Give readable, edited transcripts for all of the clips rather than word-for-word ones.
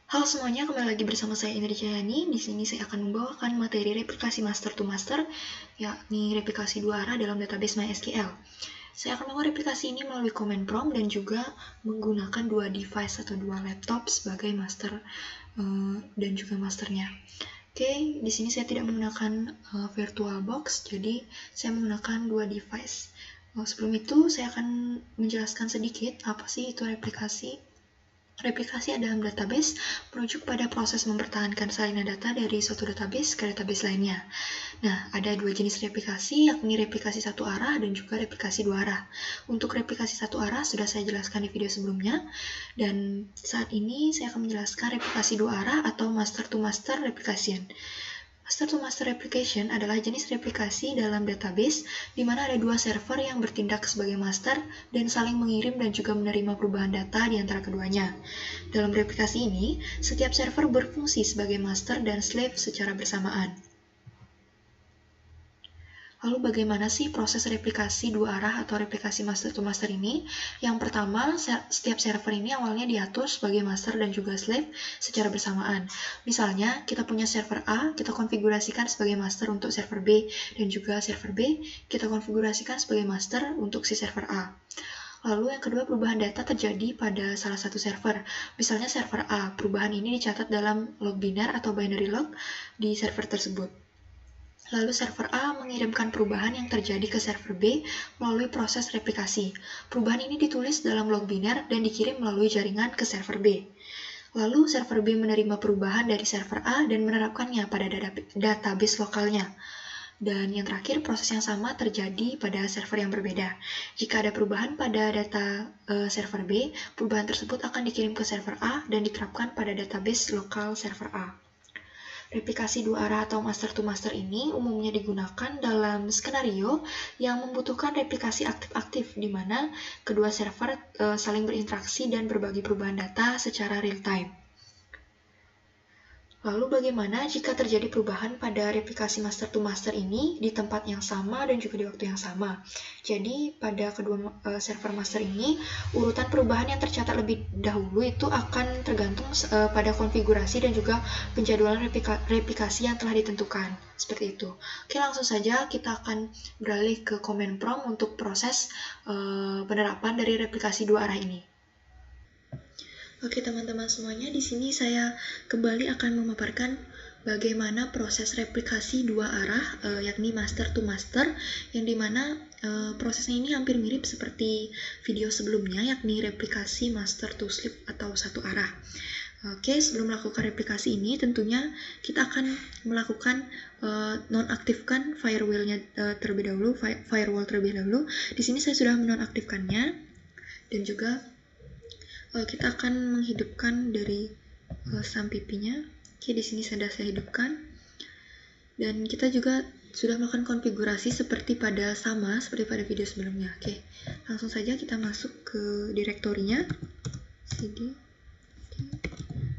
Halo semuanya, kembali lagi bersama saya Indri Jayani. Di sini saya akan membawakan materi replikasi master to master, yakni replikasi dua arah dalam database MySQL. Saya akan melakukan replikasi ini melalui command prompt dan juga menggunakan dua device atau dua laptop sebagai master dan juga masternya. Oke, di sini saya tidak menggunakan VirtualBox, jadi saya menggunakan dua device. Sebelum itu, saya akan menjelaskan sedikit apa sih itu replikasi. Replikasi dalam database merujuk pada proses mempertahankan salinan data dari suatu database ke database lainnya. Nah, ada dua jenis replikasi, yakni replikasi satu arah dan juga replikasi dua arah. Untuk replikasi satu arah sudah saya jelaskan di video sebelumnya, dan saat ini saya akan menjelaskan replikasi dua arah atau master to master replication. Master to master replication adalah jenis replikasi dalam database di mana ada dua server yang bertindak sebagai master dan saling mengirim dan juga menerima perubahan data di antara keduanya. Dalam replikasi ini, setiap server berfungsi sebagai master dan slave secara bersamaan. Lalu bagaimana sih proses replikasi dua arah atau replikasi master to master ini? Yang pertama, setiap server ini awalnya diatur sebagai master dan juga slave secara bersamaan. Misalnya, kita punya server A, kita konfigurasikan sebagai master untuk server B, dan juga server B, kita konfigurasikan sebagai master untuk si server A. Lalu yang kedua, perubahan data terjadi pada salah satu server. Misalnya server A, perubahan ini dicatat dalam log biner atau binary log di server tersebut. Lalu server A mengirimkan perubahan yang terjadi ke server B melalui proses replikasi. Perubahan ini ditulis dalam log biner dan dikirim melalui jaringan ke server B. Lalu server B menerima perubahan dari server A dan menerapkannya pada database lokalnya. Dan yang terakhir, proses yang sama terjadi pada server yang berbeda. Jika ada perubahan pada data server B, perubahan tersebut akan dikirim ke server A dan diterapkan pada database lokal server A. Replikasi dua arah atau master to master ini umumnya digunakan dalam skenario yang membutuhkan replikasi aktif-aktif di mana kedua server saling berinteraksi dan berbagi perubahan data secara real time. Lalu bagaimana jika terjadi perubahan pada replikasi master to master ini di tempat yang sama dan juga di waktu yang sama? Jadi pada kedua server master ini, urutan perubahan yang tercatat lebih dahulu itu akan tergantung pada konfigurasi dan juga penjadwalan replikasi yang telah ditentukan. Seperti itu. Oke, langsung saja kita akan beralih ke command prompt untuk proses penerapan dari replikasi dua arah ini. Oke teman-teman semuanya, di sini saya kembali akan memaparkan bagaimana proses replikasi dua arah, yakni master to master, yang dimana prosesnya ini hampir mirip seperti video sebelumnya, yakni replikasi master to slave atau satu arah. Oke, sebelum melakukan replikasi ini, tentunya kita akan melakukan nonaktifkan firewall-nya terlebih dahulu. Di sini saya sudah menonaktifkannya, dan juga kita akan menghidupkan dari SAMPP-nya. Oke, di sini sudah saya hidupkan. Dan kita juga sudah melakukan konfigurasi seperti pada video sebelumnya. Oke, langsung saja kita masuk ke direktorinya.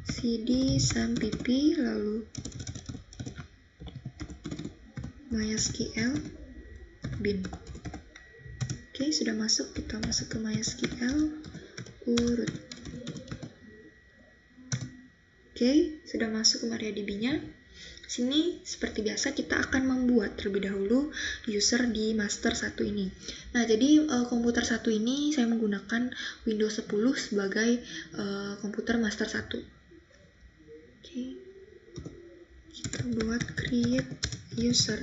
cd SAMPP, lalu MySQL bin. Oke, sudah masuk. Kita masuk ke MySQL urut. Oke, sudah masuk ke MariaDB-nya. Sini seperti biasa kita akan membuat terlebih dahulu user di master 1 ini. Nah, jadi komputer 1 ini saya menggunakan Windows 10 sebagai komputer master 1. Oke. Kita buat create user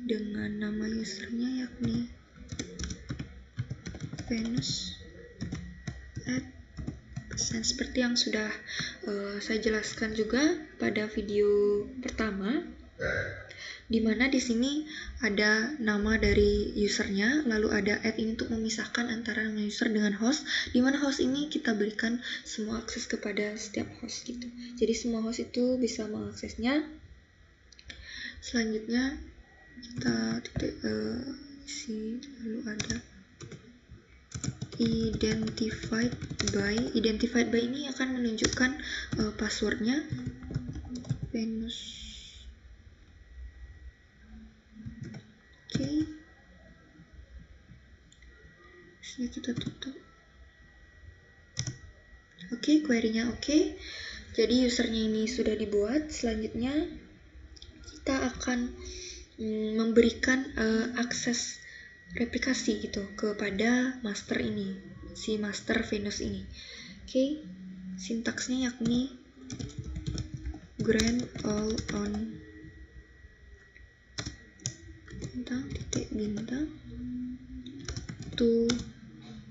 dengan nama usernya yakni Venus seperti yang sudah saya jelaskan juga pada video pertama, di mana di sini ada nama dari usernya, lalu ada add ini untuk memisahkan antara nama user dengan host, di mana host ini kita berikan semua akses kepada setiap host gitu. Jadi semua host itu bisa mengaksesnya. Selanjutnya kita lalu ada identified by ini akan menunjukkan passwordnya Venus. Oke. Sini kita tutup. Oke, query-nya oke. Jadi usernya ini sudah dibuat. Selanjutnya kita akan memberikan akses replikasi gitu kepada master ini, si master Venus ini. Oke, sintaksnya yakni grant all on bintang to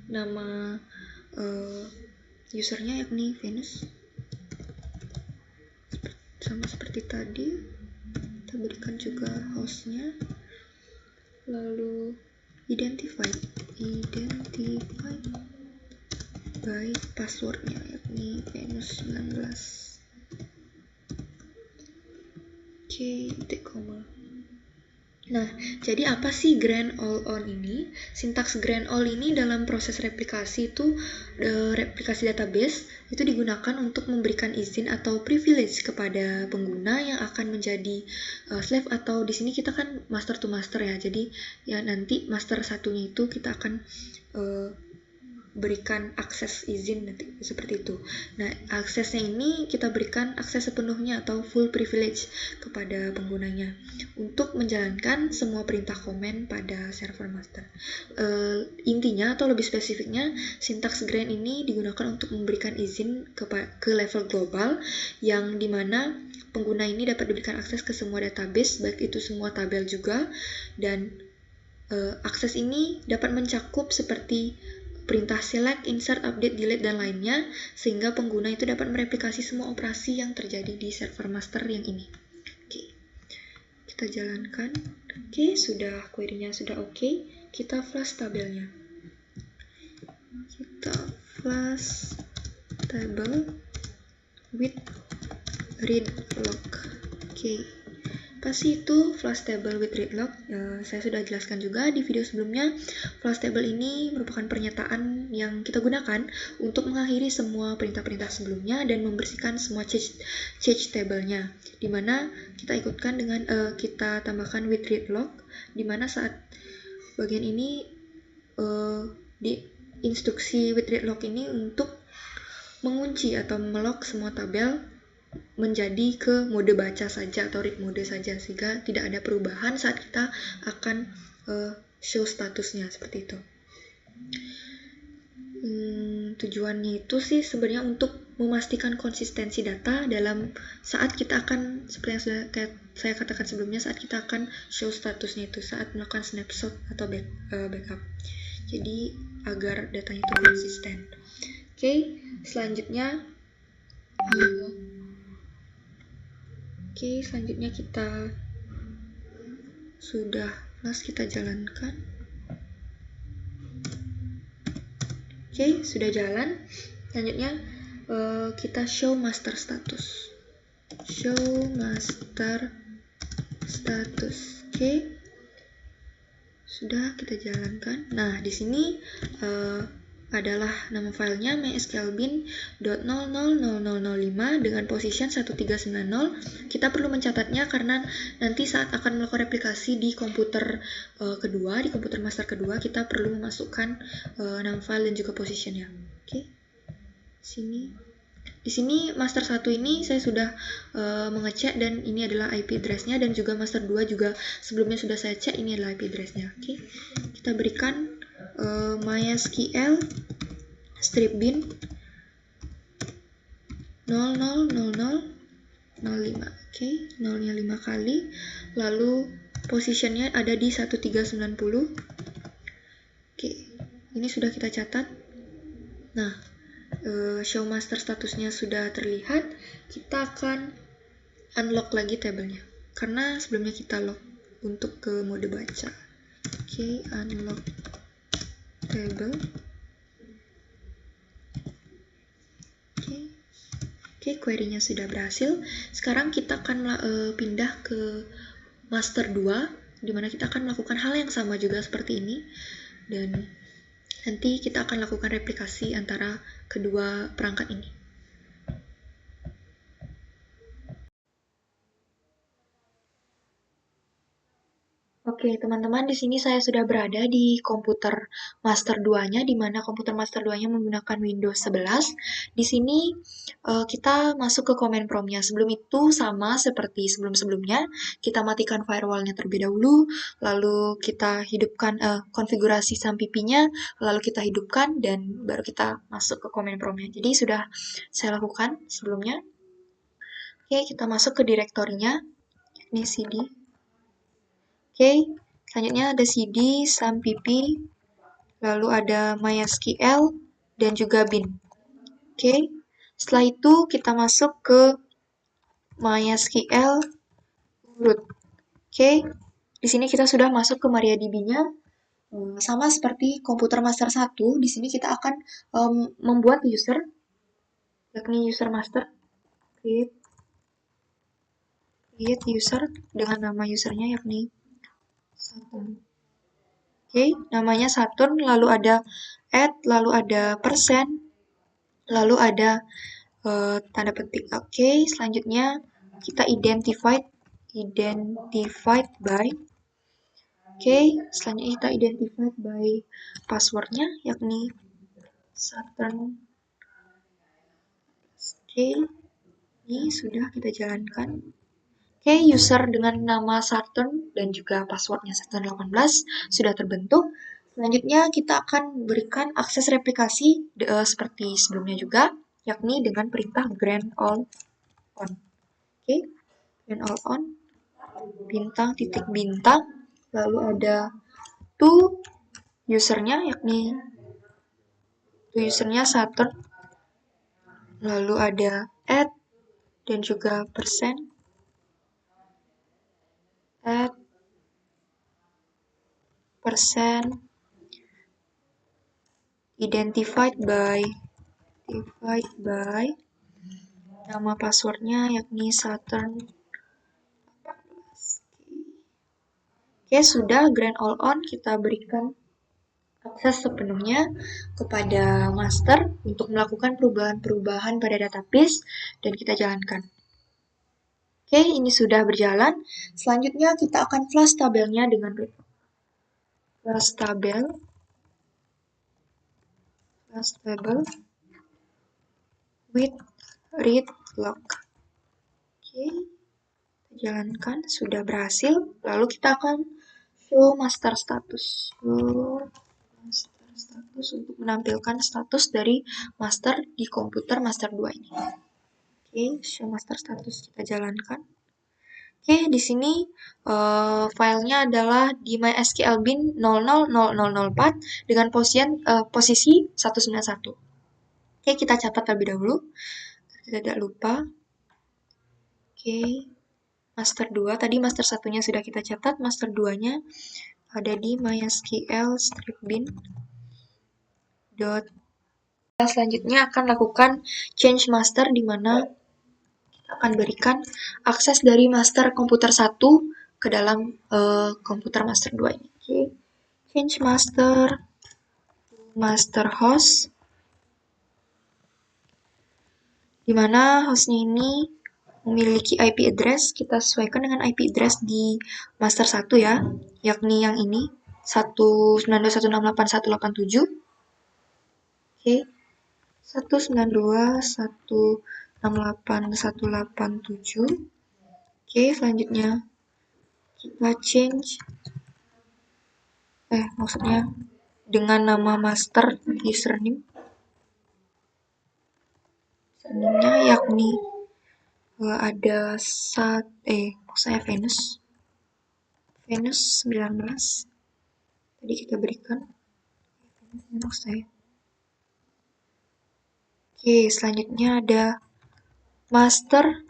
nama usernya yakni Venus, sama seperti tadi. Kita berikan juga hostnya, lalu identified by passwordnya yakni Venus 19. Oke, titik koma. Nah, jadi apa sih grant all on ini? Sintaks grant all ini dalam proses replikasi itu, replikasi database itu digunakan untuk memberikan izin atau privilege kepada pengguna yang akan menjadi slave, atau di sini kita kan master to master ya. Jadi ya nanti master satunya itu kita akan berikan akses izin nanti seperti itu. Nah, aksesnya ini kita berikan akses sepenuhnya atau full privilege kepada penggunanya untuk menjalankan semua perintah komen pada server master. Intinya atau lebih spesifiknya, sintaks grant ini digunakan untuk memberikan izin ke level global yang dimana pengguna ini dapat diberikan akses ke semua database, baik itu semua tabel juga, dan akses ini dapat mencakup seperti perintah select, insert, update, delete, dan lainnya, sehingga pengguna itu dapat mereplikasi semua operasi yang terjadi di server master yang ini. Oke, kita jalankan. Oke, sudah query-nya sudah oke. Kita flush tabelnya. Kita flush table with read log. Oke. Pasti itu flush table with read log. Saya sudah jelaskan juga di video sebelumnya. Flush table ini merupakan pernyataan yang kita gunakan untuk mengakhiri semua perintah-perintah sebelumnya dan membersihkan semua change table-nya. Dimana kita ikutkan dengan kita tambahkan with read log, dimana saat bagian ini di instruksi with read log ini untuk mengunci atau melock semua tabel menjadi ke mode baca saja atau read mode saja, sehingga tidak ada perubahan saat kita akan show statusnya seperti itu. Tujuannya itu sih sebenarnya untuk memastikan konsistensi data dalam saat kita akan, seperti yang sudah saya katakan sebelumnya, saat kita akan show statusnya itu saat melakukan snapshot atau backup. Jadi agar datanya itu konsisten. Oke, selanjutnya kita sudah flush, kita jalankan. Oke, sudah jalan. Selanjutnya kita show master status. Show master status. Oke. Sudah kita jalankan. Nah, di sini adalah nama filenya mysqlbin.000005 dengan position 1390. Kita perlu mencatatnya karena nanti saat akan melakukan replikasi di komputer kedua, di komputer master kedua, kita perlu memasukkan nama file dan juga positionnya. Oke. Di sini master 1 ini saya sudah mengecek dan ini adalah IP address-nya, dan juga master 2 juga sebelumnya sudah saya cek, ini adalah IP address-nya. Oke. Kita berikan MySQL strip bin 000005. Oke, 0-nya 5 kali. Lalu positionnya ada di 1390. Oke, ini sudah kita catat. Nah, show master statusnya sudah terlihat. Kita akan unlock lagi tabelnya karena sebelumnya kita lock untuk ke mode baca. Oke, unlock table. Oke, query-nya sudah berhasil. Sekarang kita akan pindah ke master 2, di mana kita akan melakukan hal yang sama juga seperti ini, dan nanti kita akan lakukan replikasi antara kedua perangkat ini. Oke, teman-teman, di sini saya sudah berada di komputer master 2-nya, di mana komputer master 2-nya menggunakan Windows 11. Di sini kita masuk ke command prompt-nya. Sebelum itu, sama seperti sebelum-sebelumnya, kita matikan firewall-nya terlebih dahulu, lalu kita hidupkan konfigurasi SAMPP-nya, lalu kita hidupkan, dan baru kita masuk ke command prompt-nya. Jadi sudah saya lakukan sebelumnya. Oke, kita masuk ke direktorinya, ini cd. Oke, selanjutnya ada cd, sampp, lalu ada mysql, dan juga bin. Oke, setelah itu kita masuk ke mysql root. Oke, di sini kita sudah masuk ke MariaDB-nya. Sama seperti komputer master 1, di sini kita akan membuat user, yakni user master, create user dengan nama usernya yakni Saturn. Oke, namanya Saturn, lalu ada add, lalu ada persen, lalu ada tanda petik. Oke, selanjutnya kita identified by. Oke, selanjutnya kita identified by passwordnya yakni Saturn. Oke, ini sudah kita jalankan. Oke, user dengan nama Saturn dan juga passwordnya Saturn18 sudah terbentuk. Selanjutnya kita akan berikan akses replikasi seperti sebelumnya juga, yakni dengan perintah grant all on. Oke, grant all on, bintang titik bintang, lalu ada to usernya yakni to usernya Saturn, lalu ada add dan juga persen, add persen identified by nama passwordnya yakni Saturn. Oke, sudah grant all on, kita berikan akses sepenuhnya kepada master untuk melakukan perubahan-perubahan pada database dan kita jalankan. Oke, ini sudah berjalan. Selanjutnya kita akan flush tabelnya dengan flush table with read log. Oke, kita jalankan, sudah berhasil. Lalu kita akan show master status. Untuk menampilkan status dari master di komputer master 2 ini. Oke, show master status kita jalankan. Oke, di sini filenya adalah di mysql bin 000004 dengan posisi 191. Oke, kita catat terlebih dahulu. Kita tidak lupa. Oke, master 2. Tadi master 1-nya sudah kita catat, master 2-nya ada di mysql strip bin. Selanjutnya akan lakukan change master, di mana kita akan berikan akses dari master komputer 1 ke dalam komputer master 2 ini. Oke. Change master host, di mana hostnya ini memiliki IP address. Kita sesuaikan dengan IP address di master 1 ya, yakni yang ini 192.168.187. Oke, 192.168.187. Oke, selanjutnya kita change maksudnya dengan nama master username-nya yakni ada maksudnya Venus 19. Tadi kita berikan Venus saya. Oke, selanjutnya ada master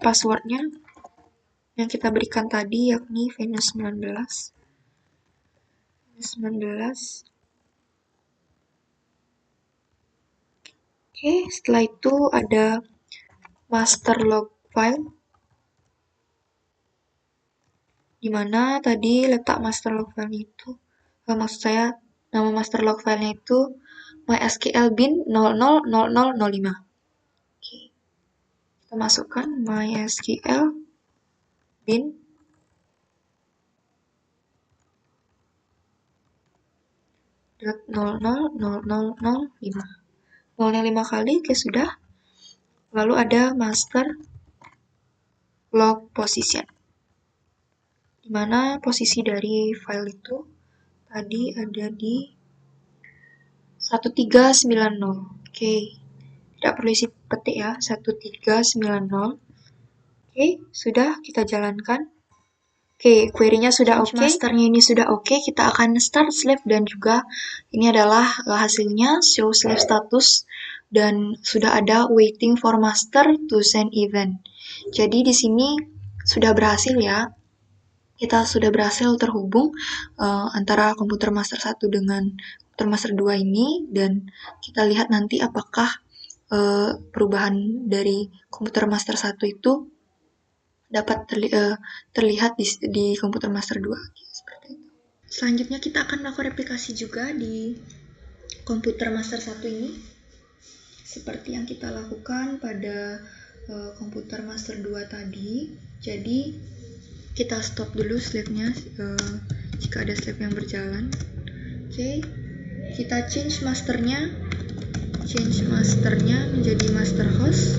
passwordnya yang kita berikan tadi yakni Venus 19. Oke, setelah itu ada master log file, di mana tadi letak master log file itu, maksud saya nama master log filenya itu mysql bin 000005. Oke, kita masukkan mysql bin .000005. Nolnya 5 kali, oke sudah. Lalu ada master log position, di mana posisi dari file itu tadi ada di 1390. Oke, tidak perlu isi petik ya, 1390. Oke, sudah kita jalankan. Oke, query-nya sudah oke, masternya ini sudah oke. Kita akan start slave dan juga ini adalah hasilnya show slave status dan sudah ada waiting for master to send event. Jadi di sini sudah berhasil ya. Kita sudah berhasil terhubung antara komputer master 1 dengan komputer master 2 ini, dan kita lihat nanti apakah perubahan dari komputer master 1 itu dapat terlihat di komputer master 2. Seperti itu. Selanjutnya kita akan melakukan replikasi juga di komputer master 1 ini, seperti yang kita lakukan pada komputer master 2 tadi. Jadi kita stop dulu slave-nya jika ada slave yang berjalan. Oke, kita change masternya menjadi master host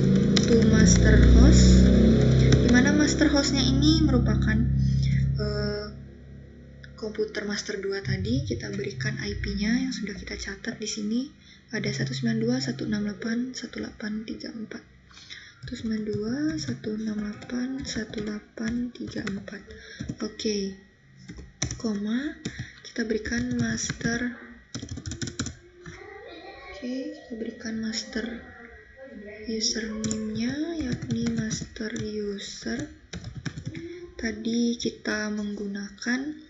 to master host, dimana master hostnya ini merupakan komputer master 2 tadi. Kita berikan IP-nya yang sudah kita catat di sini, ada 192.168.1834. 192.168.1834. Oke, koma, kita berikan master. Oke, kita berikan master username-nya yakni master user. Tadi kita menggunakan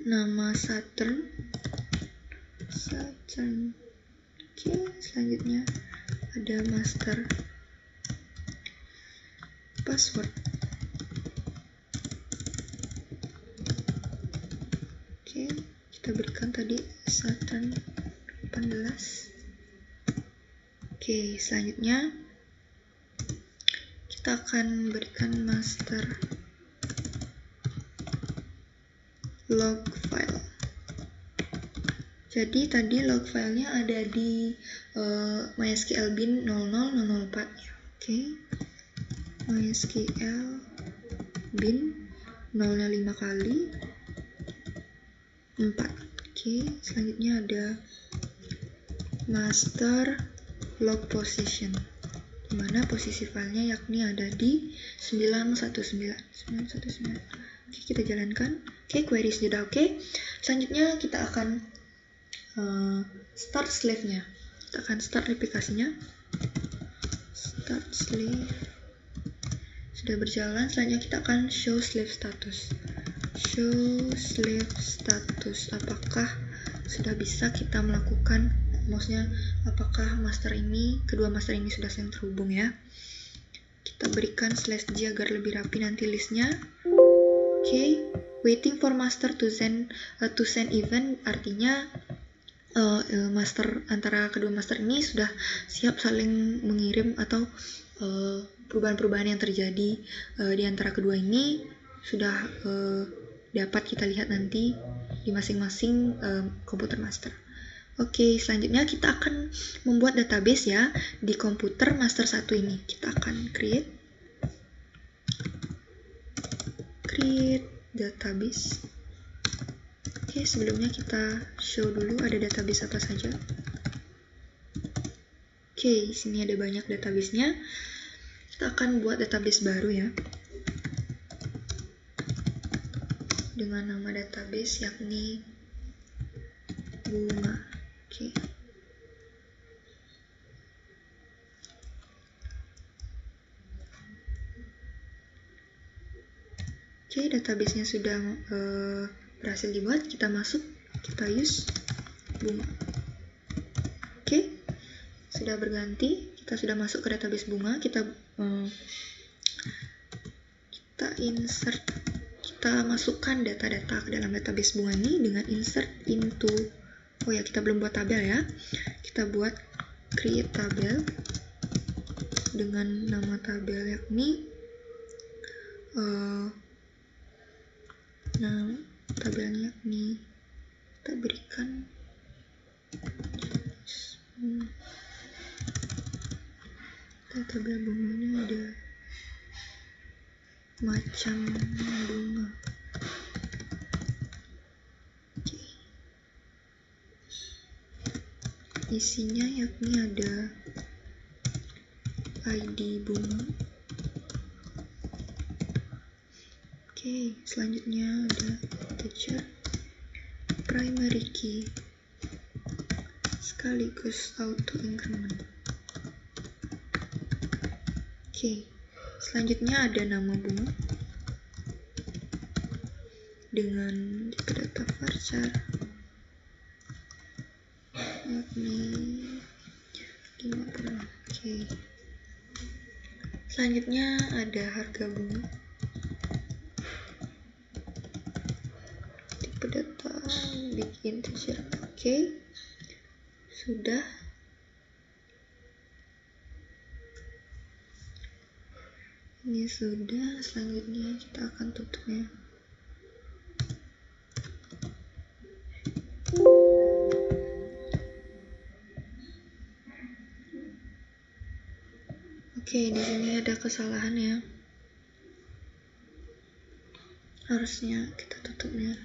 nama Saturn. Oke, selanjutnya ada master password. Oke, kita berikan tadi Saturn 18. Oke, selanjutnya kita akan berikan master log file. Jadi tadi log filenya ada di MySQL bin 00004 ya. Oke, MySQL bin 0-nya 5 kali 4. Oke, selanjutnya ada master log position, dimana posisi filenya yakni ada di 919. Oke, kita jalankan. Oke, query sudah oke. Selanjutnya kita akan start slave-nya. Kita akan start replikasinya. Start slave sudah berjalan. Selanjutnya kita akan show slave status. Show slave status, apakah sudah bisa kita melakukan, maksudnya apakah kedua master ini sudah saling terhubung ya. Kita berikan /g agar lebih rapi nanti listnya. Oke, waiting for master to send event, artinya antara kedua master ini sudah siap saling mengirim, atau perubahan-perubahan yang terjadi di antara kedua ini sudah dapat kita lihat nanti di masing-masing komputer master. Oke, selanjutnya kita akan membuat database ya di komputer master 1 ini. Kita akan create database. Oke, sebelumnya kita show dulu ada database apa saja. Oke, sini ada banyak database-nya. Kita akan buat database baru ya, dengan nama database yakni bunga. Oke. Oke, database-nya sudah berhasil dibuat. Kita masuk, kita use bunga. Oke, sudah berganti. Kita sudah masuk ke database bunga. Kita insert, kita masukkan data-data ke dalam database bunga ini dengan insert into. Oh ya, kita belum buat tabel ya. Kita buat create tabel dengan nama tabel yakni tabelnya yakni kita berikan tabel bunganya ada macam bunga. Isinya yakni ada ID bunga. Selanjutnya ada integer primary key sekaligus auto increment. Selanjutnya ada nama bunga dengan data varchar yakni 50. Selanjutnya ada harga bunga, tipe data big integer. Sudah. Ini sudah, selanjutnya kita akan tutupnya. Di sini ada kesalahan ya. Harusnya kita tutupnya.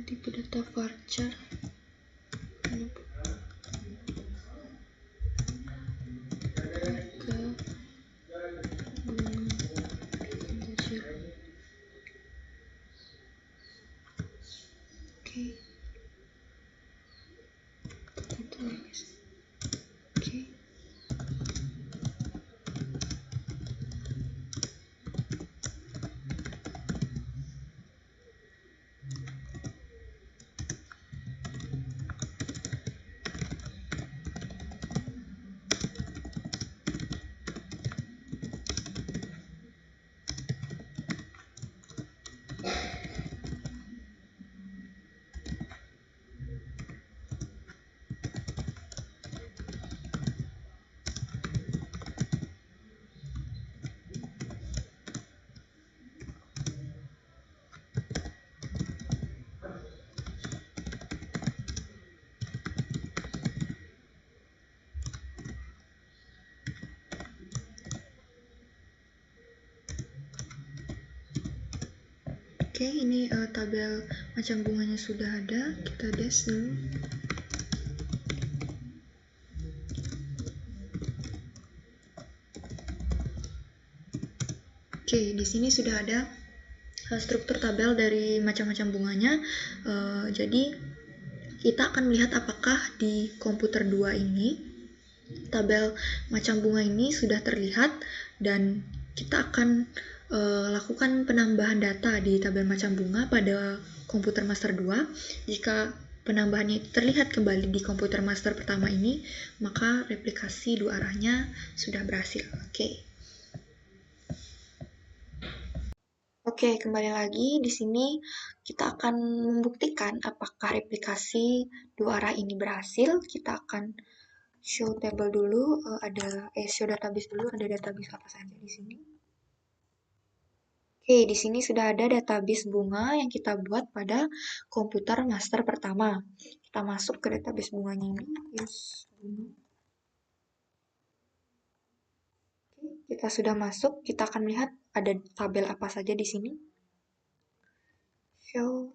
Tipe data varchar harga bunga integer. Kita tulis. Ini tabel macam bunganya sudah ada. Kita dash dulu. Di sini sudah ada struktur tabel dari macam-macam bunganya. Jadi kita akan melihat apakah di komputer 2 ini tabel macam bunga ini sudah terlihat, dan kita akan lakukan penambahan data di tabel macam bunga pada komputer master 2. Jika penambahannya terlihat kembali di komputer master pertama ini, maka replikasi dua arahnya sudah berhasil. Kembali lagi di sini kita akan membuktikan apakah replikasi dua arah ini berhasil. Kita akan show table dulu, show database dulu, ada database apa saja di sini. Di sini sudah ada database bunga yang kita buat pada komputer master pertama. Kita masuk ke database bunganya ini, use bunga. Kita sudah masuk, kita akan melihat ada tabel apa saja di sini. Show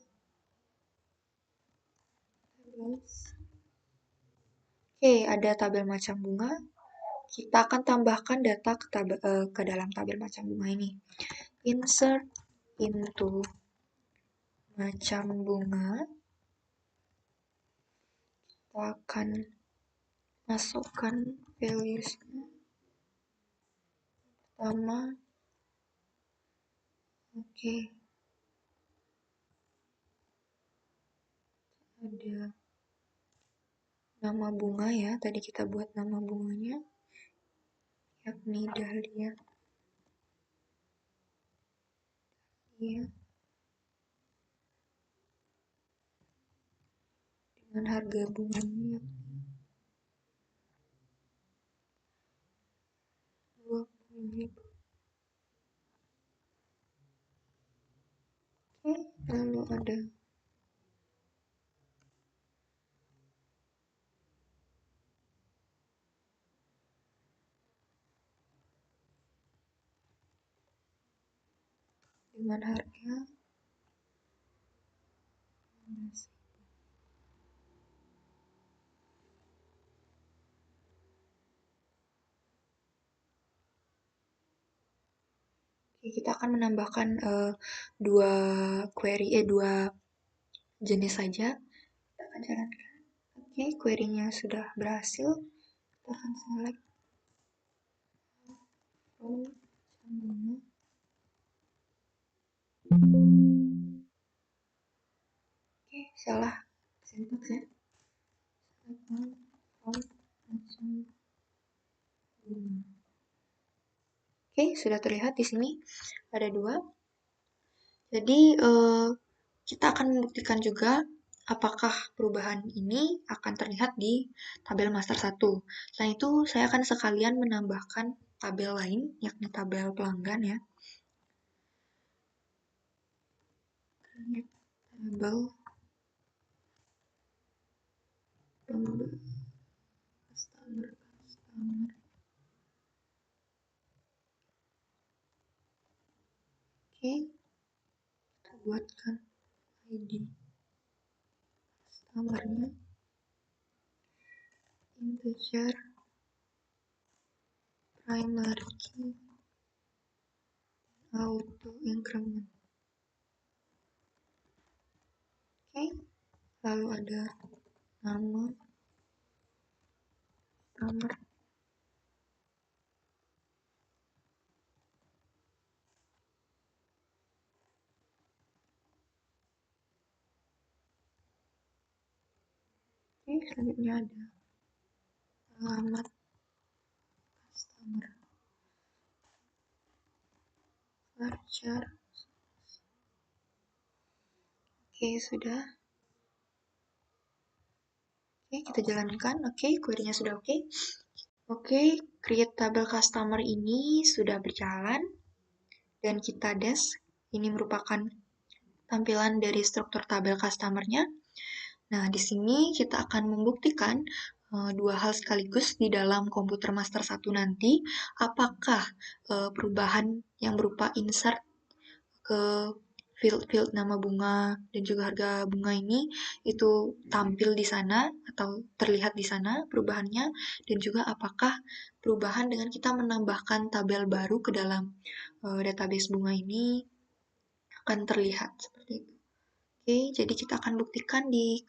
tables. Ada tabel macam bunga. Kita akan tambahkan data ke dalam tabel macam bunga ini. Insert into macam bunga. Kita akan masukkan values pertama. ada nama bunga ya, tadi kita buat nama bunganya, yakni dahlia. Iya. Dengan harga bunganya Rp20.000. Oke, lalu ada dengan harga kita akan menambahkan dua jenis saja. Kita akan jalankan. Oke, query-nya sudah berhasil. Kita akan select from bunga. Oke, salah syntax ya. Select from macam bunga. Oke, sudah terlihat di sini ada dua. Jadi kita akan membuktikan juga apakah perubahan ini akan terlihat di tabel master 1. Selain itu, saya akan sekalian menambahkan tabel lain, yakni tabel pelanggan ya. Tabel customer. Oke, kita buatkan ID customer-nya integer primary key auto increment. Oke, lalu ada nama customer. Oke, selanjutnya ada alamat customer. Varchar. Oke, sudah. Oke, kita jalankan. Oke, query-nya sudah oke. Oke, create tabel customer ini sudah berjalan. Dan kita dash. Ini merupakan tampilan dari struktur tabel customer-nya. Nah, di sini kita akan membuktikan dua hal sekaligus di dalam komputer master 1 nanti. Apakah perubahan yang berupa insert ke field nama bunga dan juga harga bunga ini itu tampil di sana atau terlihat di sana perubahannya, dan juga apakah perubahan dengan kita menambahkan tabel baru ke dalam database bunga ini akan terlihat seperti itu. Oke, jadi kita akan buktikan di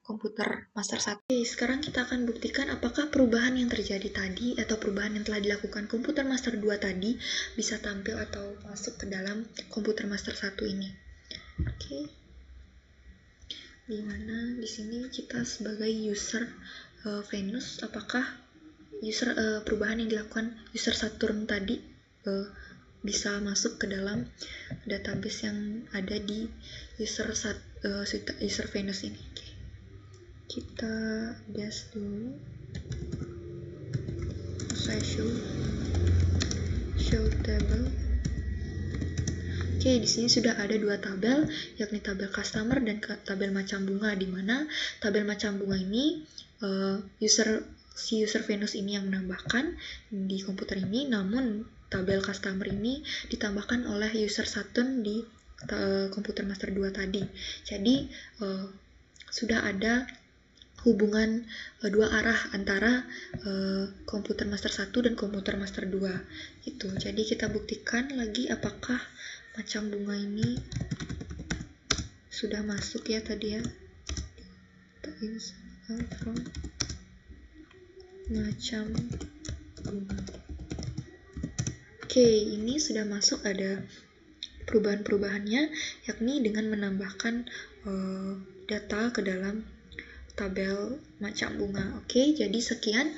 komputer master 1. Oke, sekarang kita akan buktikan apakah perubahan yang terjadi tadi atau perubahan yang telah dilakukan komputer master 2 tadi bisa tampil atau masuk ke dalam komputer master 1 ini. Oke. Dimana di sini kita sebagai user Venus, apakah perubahan yang dilakukan user Saturn tadi bisa masuk ke dalam database yang ada di user Venus ini. Oke. Kita dash dulu. Saya show table. Oke, di sini sudah ada dua tabel, yakni tabel customer dan tabel macam bunga, di mana tabel macam bunga ini si user Venus ini yang menambahkan di komputer ini, namun tabel customer ini ditambahkan oleh user Saturn di komputer master 2 tadi. Jadi sudah ada hubungan dua arah antara komputer master 1 dan komputer master 2 itu. Jadi kita buktikan lagi apakah macam bunga ini sudah masuk ya tadi ya. From macam bunga. Oke, ini sudah masuk, ada perubahan-perubahannya, yakni dengan menambahkan data ke dalam tabel macam bunga. Oke, jadi sekian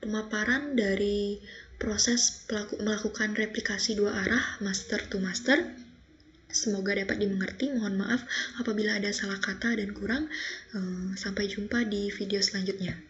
pemaparan dari proses melakukan replikasi dua arah master to master. Semoga dapat dimengerti. Mohon maaf apabila ada salah kata dan kurang. Sampai jumpa di video selanjutnya.